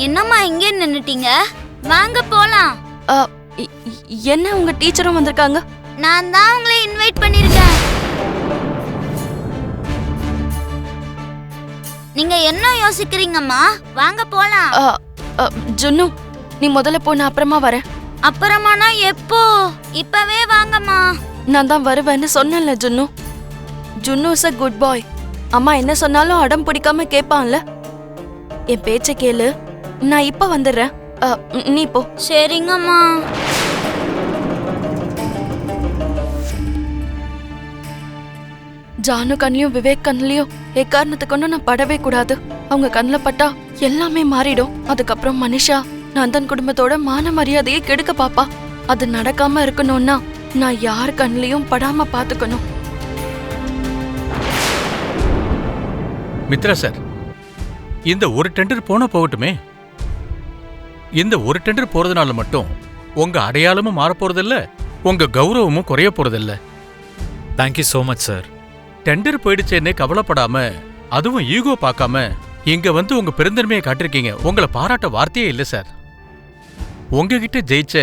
என்னம்மா இங்கே நின்னுட்டீங்க? வாங்க போலாம். என்ன உங்க டீச்சரும் வந்திருக்காங்க? நான் தான் உங்களை இன்வைட் பண்ணிருக்கேன். நீங்க என்ன யோசிக்கிறீங்கம்மா? வாங்க போலாம். ஜுன்னு, நீ முதல்ல போ, நான் அப்புறமா வரேன். அப்புறமானா எப்போ? இப்பவே வாங்கம்மா. நான் தான் வருவேன்னு சொன்னேன்ல ஜுன்னு. ஜுன்னு இஸ் a குட் பாய். அம்மா என்ன சொன்னாலும் அடம் பிடிக்காம கேட்பான்ல. என் பேச்ச கேளு. நான் இப்ப வந்துடுறேன். நீ போ. சரிங்கம்மா. ஜானு கண்ணிலையும் விவேக் கண்ணிலையும் எக்காரணத்தை கொண்டு நான் படவே கூடாது. அவங்க கண்ணில் பட்டா எல்லாமே மாறிடும். அதுக்கப்புறம் மனிஷா நந்தன் குடும்பத்தோட மான மரியாதையை கெடுக்க பாப்பா. அது நடக்காம இருக்கணும்னா நான் யார் கண்ணிலையும் படாம பாத்துக்கணும். மித்ரா சார், இந்த ஒரு டெண்டர் போன போகட்டுமே. இந்த ஒரு டெண்டர் போறதுனால மட்டும் உங்க அடையாளமும் மாற போறதில்ல, உங்க கௌரவமும் குறைய போறதில்ல. Thank you so much sir. Tender போயிடுச்சேன்னு கவலைப்படாம, அதுவும் ஈகோ பார்க்காம இங்க வந்து உங்க பெருந்தன்மையை காட்டிருக்கீங்க. உங்களை பாராட்ட வார்த்தையே இல்லை சார். உங்ககிட்ட ஜெயிச்ச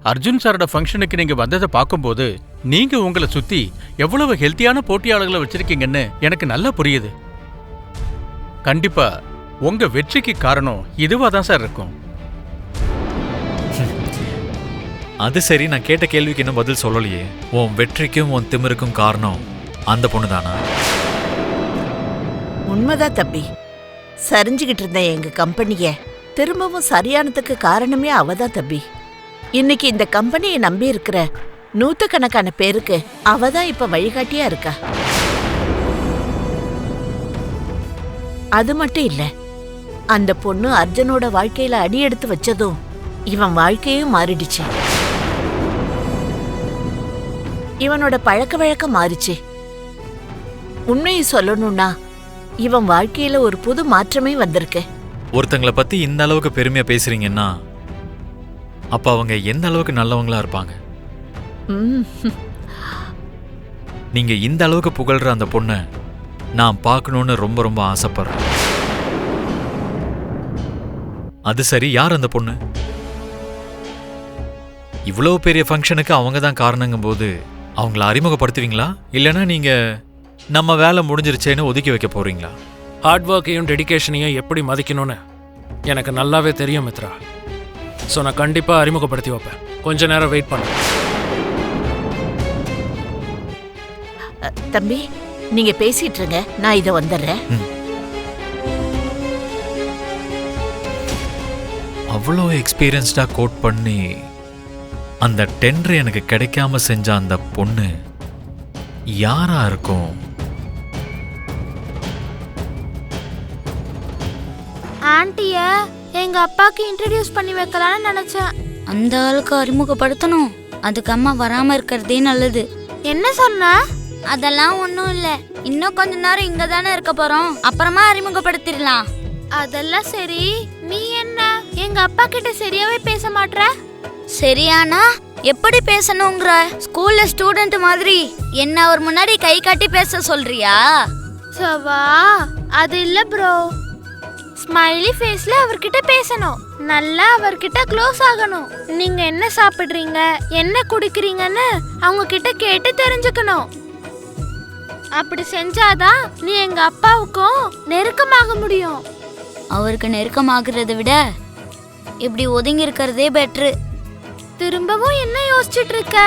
அர்ஜுன் சாரோட ஃபங்க்ஷனுக்கு நீங்க வந்ததை பார்க்கும்போது நீங்க உங்களை சுத்தி எவ்வளவு ஹெல்த்தியான போட்டியாளர்களை வச்சிருக்கீங்கன்னு எனக்கு நல்லா புரியுது. கண்டிப்பா உங்க வெற்றிக்கு காரணம் இதுவா தான் சார் இருக்கும். அது சரி, நான் கேட்ட கேள்விக்கு இன்னும் பதில் சொல்லலையே. உன் வெற்றிக்கும் உன் திமிருக்கும் காரணம் அந்த பொண்ணு தானா? உண்மைதான் தம்பி. சரிஞ்சுக்கிட்டு இருந்த எங்க கம்பெனிய திரும்பவும் சரியானதுக்கு காரணமே அவதான் தம்பி. இன்னைக்கு இந்த கம்பெனியை நம்பி இருக்கிற நூத்துக்கணக்கான பேருக்கு அவதான் இப்ப வழிகாட்டியா இருக்கா. அது மட்டும் இல்ல, அந்த பொண்ணு அர்ஜுனோட வாழ்க்கையில அடி எடுத்து வச்சதும் இவன் வாழ்க்கையும் மாறிடுச்சு. இவனோட பழக்க வழக்கம் மாறிச்சு. உண்மையை சொல்லணும்னா இவன் வாழ்க்கையில ஒரு புது மாற்றமே வந்திருக்கு. ஒருத்தங்களை பத்தி இந்த அளவுக்கு பெருமையா பேசுறீங்கன்னா அப்ப அவங்க எந்த அளவுக்கு நல்லவங்களா இருப்பாங்க. நீங்க இந்த அளவுக்கு புகழ்ற அந்த பொண்ணை நான் பார்க்கணும்னு ரொம்ப ரொம்ப ஆசைப்படுறேன். அது சரி, யார் அந்த பொண்ணு? இவ்வளவு பெரிய ஃபங்க்ஷனுக்கு அவங்க தான் காரணங்கும் போது அவங்கள அறிமுகப்படுத்துவீங்களா, இல்லைன்னா நீங்க நம்ம வேலை முடிஞ்சிருச்சேன்னு ஒதுக்கி வைக்க போறீங்களா? ஹார்ட் ஒர்க்கையும் டெடிகேஷனையும் எப்படி மதிக்கணும்னு எனக்கு நல்லாவே தெரியும் மித்ரா. ஸோ நான் கண்டிப்பாக அறிமுகப்படுத்தி வைப்பேன். கொஞ்ச நேரம் வெயிட் பண்ண. தம்பி, நீங்க பேசிட்டு இருங்க, நான் இதை வந்துடுறேன். அவ்வளோ எக்ஸ்பீரியன்ஸ்டா கோட் பண்ணி அந்த டெண்டர் எனக்கு கிடைக்காம செஞ்ச அந்த பொண்ணு யாரா இருக்கும்? ஆண்டிய எங்க அப்பாக்கு இன்ட்ரடியூஸ் பண்ணி வைக்கலாம்னு நினைச்சேன். அந்த ஆளுக்கு அறிமுகப்படுத்தணும். அதுக்கு அம்மா வராம இருக்கிறதே நல்லது. என்ன சொன்ன? அதெல்லாம் ஒண்ணும் இல்ல. இன்னும் கொஞ்ச நேரம் இங்க தானே இருக்க போறோம், அப்புறமா அறிமுகப்படுத்திடலாம். அதெல்லாம் சரி, நீ என்ன எங்க அப்பா கிட்ட சரியாவே பேச மாட்ற? சரியானா எப்படி பேசணுங்கிற? ஸ்கூல்ல ஸ்டூடெண்ட் மாதிரி என்ன அவர் முன்னாடி கை காட்டி பேச சொல்றியா? சவா, அது இல்ல ப்ரோ. ஸ்மைலி ஃபேஸ்ல அவர்கிட்ட பேசணும். நல்லா அவர்கிட்ட க்ளோஸ் ஆகணும். நீங்க என்ன சாப்பிடுறீங்க, என்ன குடிக்கிறீங்கன்னு அவங்க கிட்ட கேட்டு தெரிஞ்சுக்கணும். அப்படி செஞ்சாதான் நீ எங்க அப்பாவுக்கும் நெருக்கமாக முடியும். அவருக்கு நெருக்கமாகறதை விட இப்படி ஒதுங்கி இருக்கிறதே பெட்ரு. திரும்பவும் என்ன யோசிச்சுட்டு இருக்க?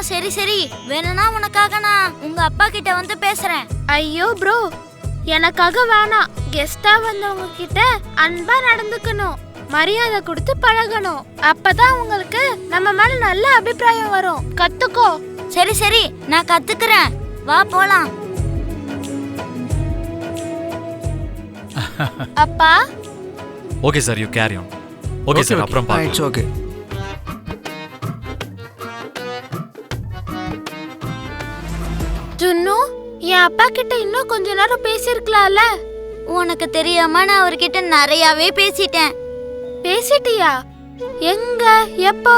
சரி சரி, வேணும்னா உனக்காக நான் உங்க அப்பா கிட்ட வந்து பேசுறேன். ஐயோ ப்ரோ, எனக்காக வேணாம். கெஸ்டா வந்தவங்க கிட்ட அன்பா நடந்துக்கணும், மரியாதை கொடுத்து பழகணும். அப்பதான் உங்களுக்கு நம்ம மேல நல்ல அபிப்பிராயம் வரும். கத்துக்கோ. சரி சரி, நான் கத்துக்கிறேன். வா போலாம். அப்பா. Okay sir, you carry on. Okay sir, அப்புறம் பார்க்கலாம். ஓகே. ஜுன்னு, என் அப்பா கிட்ட இன்னும் கொஞ்ச நேரம் பேசிருக்கலாம்ல. உனக்கு தெரியாம நான் அவர்கிட்ட நிறையவே பேசிட்டேன். பேசிட்டியா? எங்க, எப்போ?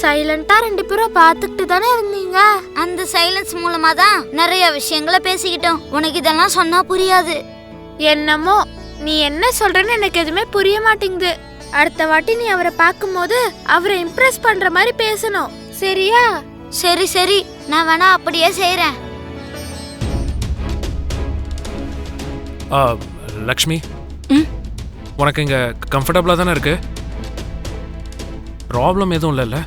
சைலண்டா ரெண்டு பேரும் பாத்துக்கிட்டு தானே இருந்தீங்க. அந்த சைலன்ஸ் மூலமா தான் நிறைய விஷயங்களை பேசிக்கிட்டோம். உனக்கு இதெல்லாம் சொன்னா புரியாது. என்னமோ நீ என்ன சொல்றன்னு எனக்கு எதுவுமே புரிய மாட்டேங்குது. அடுத்த வாட்டி நீ அவரை பார்க்கும்போது அவரை இம்ப்ரெஸ் பண்ற மாதிரி பேசணும், சரியா? சரி சரி, நான் வேணா அப்படியே செய்றேன். லக்ஷ்மி, உனக்கு இங்க கம்ஃபர்டபுளா தானே இருக்கு? ப்ராப்ளம் எதுவும் இல்லைல்ல?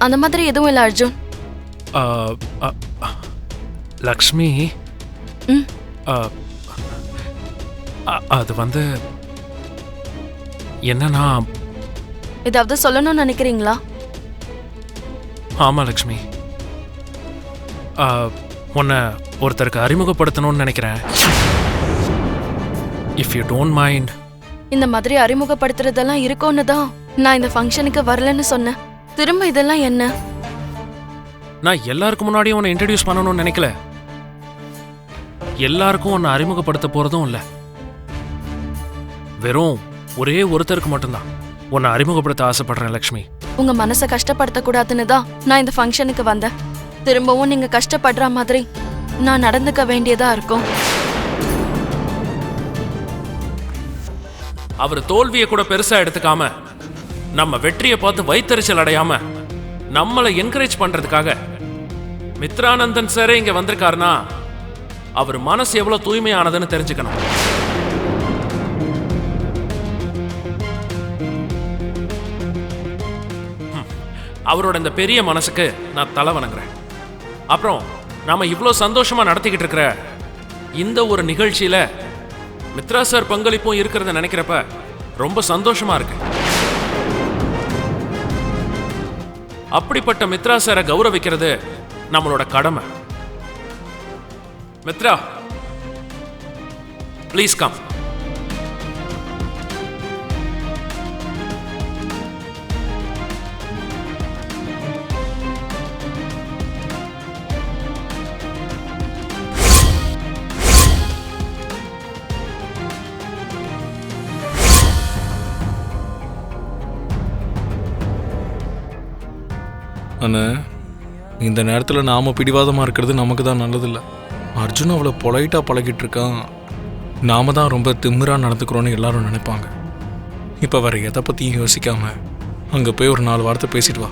அந்த மாதிரி எதுவும் இல்லை அர்ஜுன். லக்ஷ்மி, ம். அது வந்து என்னன்னா, ஏதாவது சொல்லணும்னு நினைக்கிறீங்களா? ஆமா லக்ஷ்மி, உன்னை ஒருத்தருக்கு அறிமுகப்படுத்தணும்னு நினைக்கிறேன். If you don't mind. இந்த மாதிரி அறிமுகப்படுத்துறதெல்லாம் இருக்கும்னு தான் நான் இந்த ஃபங்க்ஷனுக்கு வரலன்னு சொன்னேன். திரும்ப இதெல்லாம் என்ன? நான் எல்லாருக்கும் முன்னாடியும் உன்னை இன்ட்ரடியூஸ் பண்ணணும்னு நினைக்கல. எல்லாருக்கும் உன்னை அறிமுகப்படுத்த போறதும் இல்லை. வெறும் ஒரே ஒருத்தருக்கு மட்டும்தான் உன்னை அறிமுகப்படுத்த ஆசைப்படுறேன் லக்ஷ்மி. உங்க மனசை கஷ்டப்படுத்த கூடாதுன்னு தான் நான் இந்த ஃபங்க்ஷனுக்கு வந்தேன். திரும்பவும் நீங்க கஷ்டப்படுற மாதிரி நான் நடந்துக்க வேண்டியதா இருக்கும். அவர் தோல்வியை கூட பெருசா எடுத்துக்காம, நம்ம வெற்றியை பார்த்து வைத்தறிச்சல் அடையாம, நம்மளை என்கரேஜ் பண்றதுக்காக மித்ரானந்தன் சாரே இங்க வந்திருக்காருன்னா அவர் மனசு எவ்வளவு தூய்மையானதுன்னு தெரிஞ்சுக்கணும். அவரோட இந்த பெரிய மனசுக்கு நான் தலை வணங்குறேன். அப்புறம் நாம இவ்வளோ சந்தோஷமா நடத்திக்கிட்டு இருக்கிற இந்த ஒரு நிகழ்ச்சியில மித்ரா சார் பங்களிப்பும் இருக்கிறத நினைக்கிறப்ப ரொம்ப சந்தோஷமா இருக்கு. அப்படிப்பட்ட மித்ரா சாரை கௌரவிக்கிறது நம்மளோட கடமை. Mitra, please come. அண்ணா, இந்த நேரத்தில் நாம் பிடிவாதமாக இருக்கிறது நமக்கு தான் நல்லதில்லை. அர்ஜுன் அவ்வளோ பொலைட்டாக பழகிட்டு இருக்கான். நாம தான் ரொம்ப திமிராக நடந்துக்கிறோன்னு எல்லாரும் நினைப்பாங்க. இப்போ வேற எதை பற்றியும் யோசிக்காம அங்கே போய் ஒரு 4 வார்த்தை பேசிட்டு வா.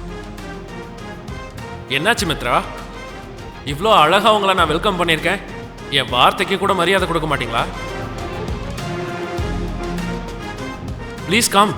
என்னாச்சு மித்ரா? இவ்வளோ அழகா உங்களை நான் வெல்கம் பண்ணியிருக்கேன். என் வார்த்தைக்கு கூட மரியாதை கொடுக்க மாட்டீங்களா? Please come.